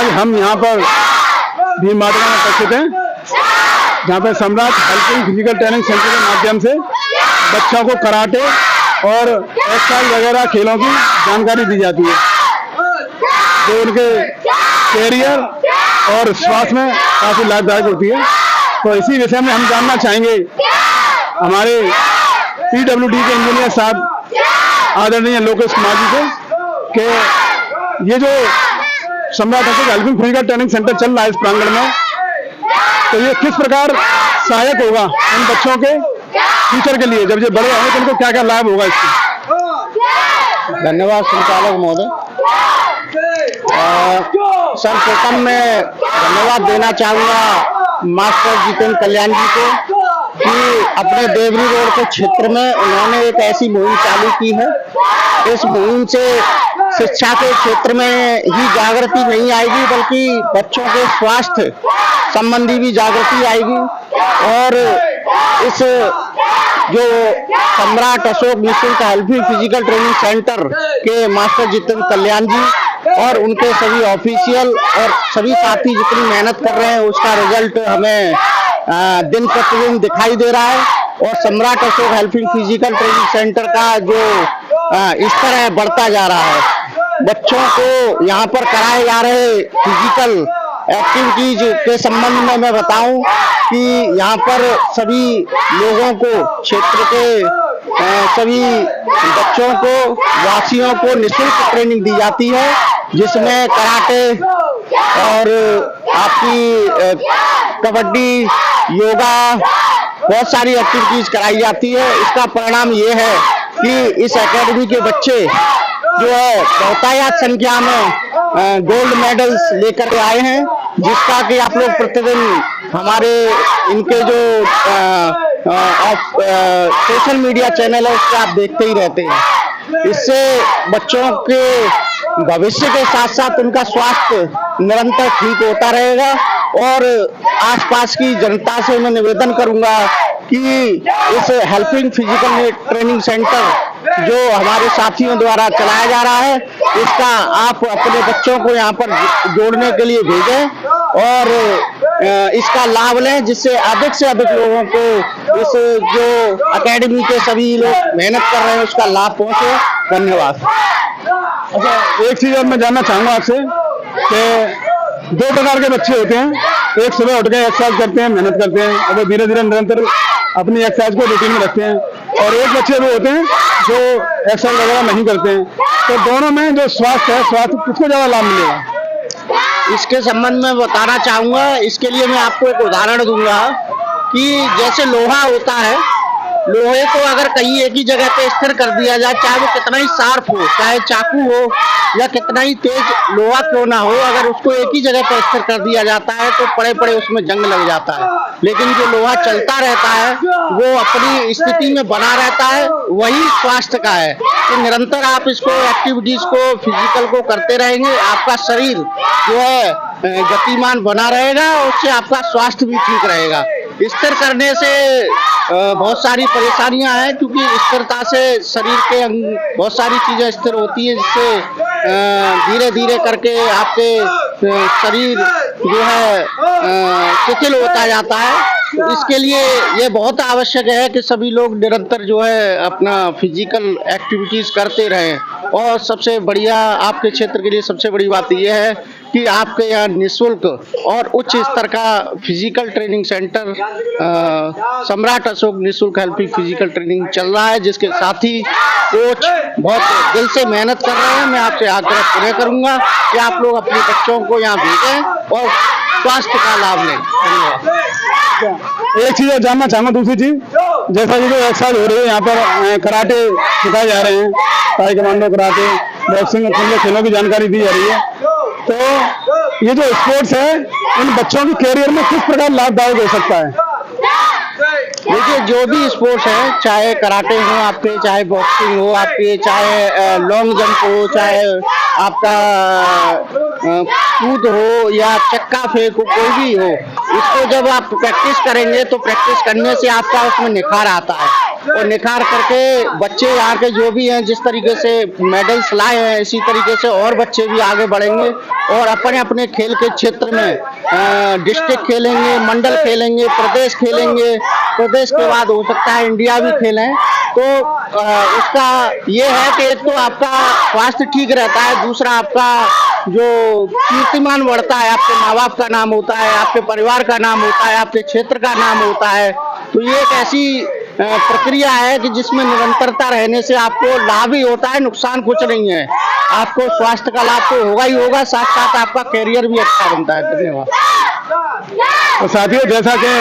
आज हम यहाँ पर भीम मार्केट में उपस्थित हैं, जहाँ पर सम्राट हेल्पिंग फिजिकल ट्रेनिंग सेंटर के माध्यम से बच्चों को कराटे और एक्सरसाइज वगैरह खेलों की जानकारी दी जाती है, जो उनके कैरियर और स्वास्थ्य में काफी लाभदायक होती है। तो इसी विषय में हम जानना चाहेंगे हमारे PWD के इंजीनियर साहब आदरणीय लोकेश कुमार जी से कि ये जो सम्राट हेल्पिंग फिजिकल ट्रेनिंग सेंटर चल रहा है इस प्रांगण में, तो ये किस प्रकार सहायक होगा इन बच्चों के फ्यूचर के लिए, जब ये बड़े होंगे तो उनको क्या क्या लाभ होगा इससे। धन्यवाद संचालक महोदय। सर्वप्रथम मैं धन्यवाद देना चाहूँगा मास्टर जितेंद्र कल्याण जी को कि अपने देवरी रोड के क्षेत्र में उन्होंने एक ऐसी मुहिम चालू की है। इस मुहिम से शिक्षा के क्षेत्र में ही जागृति नहीं आएगी, बल्कि बच्चों के स्वास्थ्य संबंधी भी जागृति आएगी। और इस जो सम्राट अशोक निःशुल्क हेल्पिंग फिजिकल ट्रेनिंग सेंटर के मास्टर जितेंद्र कल्याण जी और उनके सभी ऑफिशियल और सभी साथी जितनी मेहनत कर रहे हैं, उसका रिजल्ट हमें दिन प्रतिदिन दिखाई दे रहा है। और सम्राट Ashok helping physical training centre का जो स्तर है बढ़ता जा रहा है। बच्चों को यहाँ पर कराए जा रहे फिजिकल एक्टिविटीज के संबंध में मैं बताऊं कि यहाँ पर सभी लोगों को, क्षेत्र के सभी बच्चों को, वासियों को निःशुल्क ट्रेनिंग दी जाती है, जिसमें कराटे और आपकी कबड्डी, योगा, बहुत सारी एक्टिविटीज कराई जाती है। इसका परिणाम ये है कि इस एकेडमी के बच्चे जो है बहुतायत संख्या में गोल्ड मेडल्स लेकर आए हैं, जिसका कि आप लोग प्रतिदिन हमारे इनके जो सोशल मीडिया चैनल है उससे आप देखते ही रहते हैं। इससे बच्चों के भविष्य के साथ साथ उनका स्वास्थ्य निरंतर ठीक होता रहेगा। और आसपास की जनता से मैं निवेदन करूंगा कि इस हेल्पिंग फिजिकल ट्रेनिंग सेंटर जो हमारे साथियों द्वारा चलाया जा रहा है, इसका आप अपने बच्चों को यहाँ पर जोड़ने के लिए भेजें और इसका लाभ लें, जिससे अधिक से अधिक लोगों को इस जो एकेडमी के सभी लोग मेहनत कर रहे हैं उसका लाभ पहुंचे। धन्यवाद। अच्छा, एक चीज और मैं जानना चाहूंगा आपसे कि दो प्रकार के बच्चे होते हैं, एक सुबह उठ के एक्सरसाइज करते हैं, मेहनत करते हैं और वो धीरे धीरे निरंतर अपनी एक्सरसाइज को रूटीन में रखते हैं, और एक बच्चे वो होते हैं जो एक्सरसाइज वगैरह नहीं करते हैं। तो दोनों में जो स्वास्थ्य है, स्वास्थ्य किसको ज्यादा लाभ मिलेगा? इसके संबंध में बताना चाहूंगा। इसके लिए मैं आपको एक उदाहरण दूंगा कि जैसे लोहा होता है, लोहे को अगर कहीं एक ही जगह पे स्थिर कर दिया जाए, चाहे वो कितना ही शार्प हो, चाहे चाकू हो या कितना ही तेज लोहा क्यों ना हो, अगर उसको एक ही जगह पर स्थिर कर दिया जाता है तो पड़े पड़े उसमें जंग लग जाता है। लेकिन जो लोहा चलता रहता है वो अपनी स्थिति में बना रहता है, वही स्वास्थ्य का है कि निरंतर आप इसको एक्टिविटीज को, फिजिकल को करते रहेंगे, आपका शरीर जो है गतिमान बना रहेगा और उससे आपका स्वास्थ्य भी ठीक रहेगा। स्थिर करने से बहुत सारी परेशानियां हैं, क्योंकि स्थिरता से शरीर के अंग बहुत सारी चीजें स्थिर होती है, जिससे धीरे धीरे करके आपके शरीर जो है शिथिल होता जाता है। तो इसके लिए ये बहुत आवश्यक है कि सभी लोग निरंतर जो है अपना फिजिकल एक्टिविटीज करते रहें। और सबसे बढ़िया आपके क्षेत्र के लिए सबसे बड़ी बात यह है कि आपके यहाँ निःशुल्क और उच्च स्तर का फिजिकल ट्रेनिंग सेंटर सम्राट अशोक निःशुल्क हेल्पिंग फिजिकल ट्रेनिंग चल रहा है, जिसके साथी कोच बहुत दिल से मेहनत कर रहे हैं। मैं आपसे आग्रह पूरे करूंगा कि आप लोग अपने बच्चों को यहाँ भेजें और स्वास्थ्य का लाभ लें। धन्यवाद। एक चीज और जानना चाहूंगा, दूसरी चीज, जैसा कि जो एक्सरसाइज हो रही है यहाँ पर कराटे सिखाए जा रहे हैं, ताइक्वांडो, कराटे, बॉक्सिंग और खेलों की जानकारी दी जा रही है, तो ये जो स्पोर्ट्स है इन बच्चों के कैरियर में किस प्रकार लाभदायक हो सकता है? देखिए, जो भी स्पोर्ट्स है, चाहे कराटे हो आपके, चाहे बॉक्सिंग हो आपके, चाहे लॉन्ग जंप हो, चाहे आपका कूद हो या चक्का फेंक हो, कोई भी हो, इसको जब आप प्रैक्टिस करेंगे तो प्रैक्टिस करने से आपका उसमें निखार आता है। और निखार करके बच्चे यहाँ के जो भी हैं जिस तरीके से मेडल्स लाए हैं इसी तरीके से और बच्चे भी आगे बढ़ेंगे और अपने अपने खेल के क्षेत्र में डिस्ट्रिक्ट खेलेंगे, मंडल खेलेंगे, प्रदेश खेलेंगे, प्रदेश के बाद हो सकता है इंडिया भी खेलें। तो उसका ये है कि एक तो आपका स्वास्थ्य ठीक रहता है, दूसरा आपका जो कीर्तिमान बढ़ता है, आपके माँ बाप का नाम होता है, आपके परिवार का नाम होता है, आपके क्षेत्र का नाम होता है। तो ये एक ऐसी प्रक्रिया है कि जिसमें निरंतरता रहने से आपको लाभ ही होता है, नुकसान कुछ नहीं है। आपको स्वास्थ्य का लाभ तो होगा ही होगा, साथ साथ आपका कैरियर भी अच्छा बनता है। धन्यवाद। तो साथियों, जैसा कि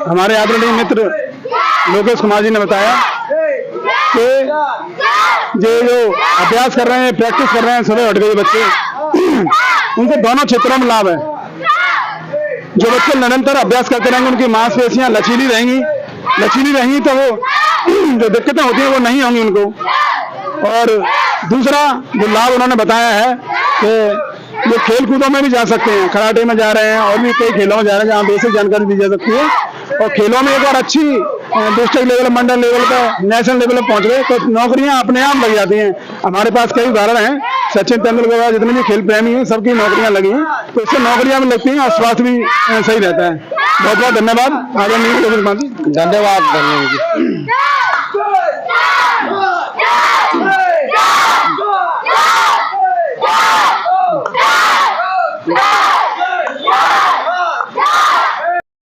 हमारे आदरणीय मित्र लोकेश कुमार जी ने बताया कि जो अभ्यास कर रहे हैं, प्रैक्टिस कर रहे हैं सुबह उठ गए बच्चे, उनको दोनों क्षेत्रों में लाभ है। जो बच्चे निरंतर अभ्यास करते रहेंगे उनकी मांसपेशियां लचीली रहेंगी तो वो जो दिक्कतें होती हैं वो नहीं होंगी उनको। और दूसरा जो लाभ उन्होंने बताया है कि ये खेल कूदों में भी जा सकते हैं, कराटे में जा रहे हैं और भी कई खेलों में जा रहे हैं जहाँ बेसिक जानकारी दी जा सकती है। और खेलों में एक बार अच्छी डिस्ट्रिक्ट लेवल, मंडल लेवल पर, नेशनल लेवल पर पहुंच गए तो नौकरियां अपने आप लग जाती हैं। हमारे पास कई उदाहरण हैं, सचिन तेंदुलकर जितने भी खेल प्रेमी हैं सबकी नौकरियां लगी हैं, तो इससे नौकरियां भी लगती हैं और स्वास्थ्य भी सही रहता है। बहुत बहुत धन्यवाद। आदरणीय लोकेश कुमार जी। धन्यवाद।